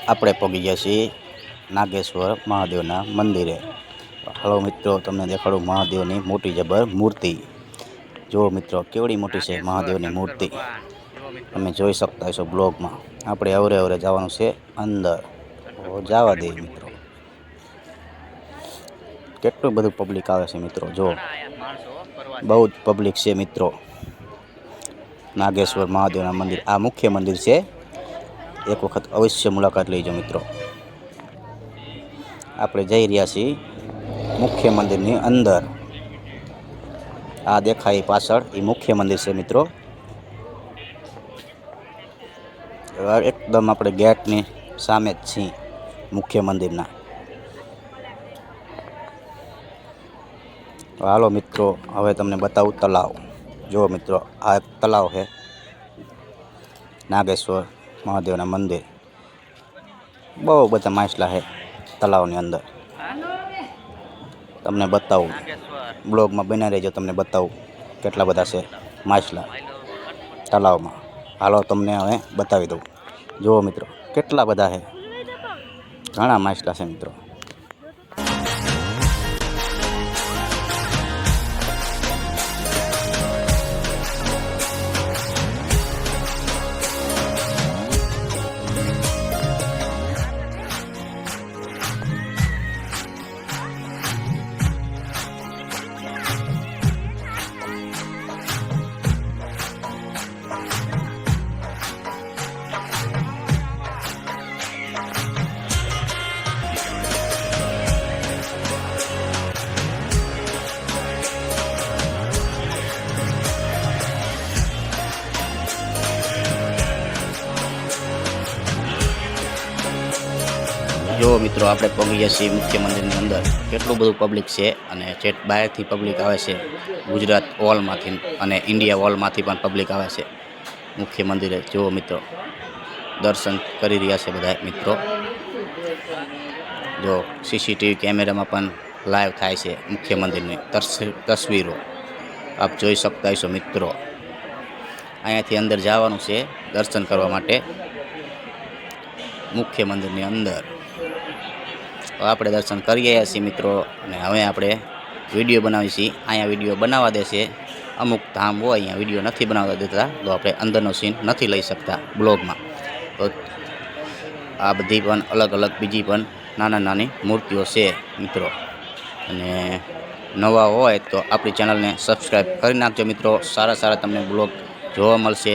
આપણે પહોંચી ગયા છીએ નાગેશ્વર મહાદેવના મંદિરે। હલો મિત્રો, તમને દેખાડું મહાદેવની મોટી જબર મૂર્તિ। જો મિત્રો કેવડી મોટી છે મહાદેવની મૂર્તિ, તમે જોઈ શકતા હશો બ્લોગમાં। આપણે અવરે અવરે જવાનું છે અંદર, જવા દે મિત્રો। કેટલું બધું પબ્લિક આવે છે મિત્રો, જો બહુ જ પબ્લિક છે મિત્રો। નાગેશ્વર મહાદેવના મંદિર, આ મુખ્ય મંદિર છે। એક વખત અવશ્ય મુલાકાત લેજો મિત્રો। આપણે જઈ રહ્યા છીએ મુખ્ય મંદિરની અંદર। આ દેખાય પાછળ એ મુખ્ય મંદિર છે મિત્રો। એકદમ આપણે ગેટની સામે જ છીએ મુખ્ય મંદિરના। હાલો મિત્રો, હવે તમને બતાવું તલાવ। જો મિત્રો, આ એક તલાવ છે નાગેશ્વર મહાદેવના મંદિર। બહુ બધા માછલા છે તલાવની અંદર, તમને બતાવું। બ્લોગમાં બના રહેજો, તમને બતાવું કેટલા બધા છે માછલા તલાવમાં। હાલો તમને હવે બતાવી દઉં। જુઓ મિત્રો કેટલા બધા છે, ઘણા માછલા છે મિત્રો। જો મિત્રો, આપણે પહોંચી ગયા છીએ મુખ્ય મંદિરની અંદર। કેટલું બધું પબ્લિક છે, અને જેટ બહારથી પબ્લિક આવે છે, ગુજરાત ઓલમાંથી અને ઇન્ડિયા ઓલમાંથી પણ પબ્લિક આવે છે મુખ્ય મંદિરે। જુઓ મિત્રો, દર્શન કરી રહ્યા છે બધા મિત્રો। જો સીસીટીવી કેમેરામાં પણ લાઈવ થાય છે મુખ્ય મંદિરની તસવીરો, આપ જોઈ શકતા હશો મિત્રો। અહીંયાથી અંદર જવાનું છે દર્શન કરવા માટે મુખ્ય મંદિરની અંદર। આપણે દર્શન કરી આવ્યા છીએ મિત્રો, અને હવે આપણે વિડીયો બનાવીએ છીએ। અહીંયા વિડીયો બનાવવા દેશે, અમુક ધામ હોય અહીંયા વિડીયો નથી બનાવવા દેતા, તો આપણે અંદરનો સીન નથી લઈ શકતા બ્લોગમાં। તો આ બધી પણ અલગ અલગ બીજી પણ નાની મૂર્તિઓ છે મિત્રો। અને નવા હોય તો આપણી ચેનલને સબસ્ક્રાઈબ કરી નાખજો મિત્રો। સારા સારા તમને બ્લોગ જોવા મળશે।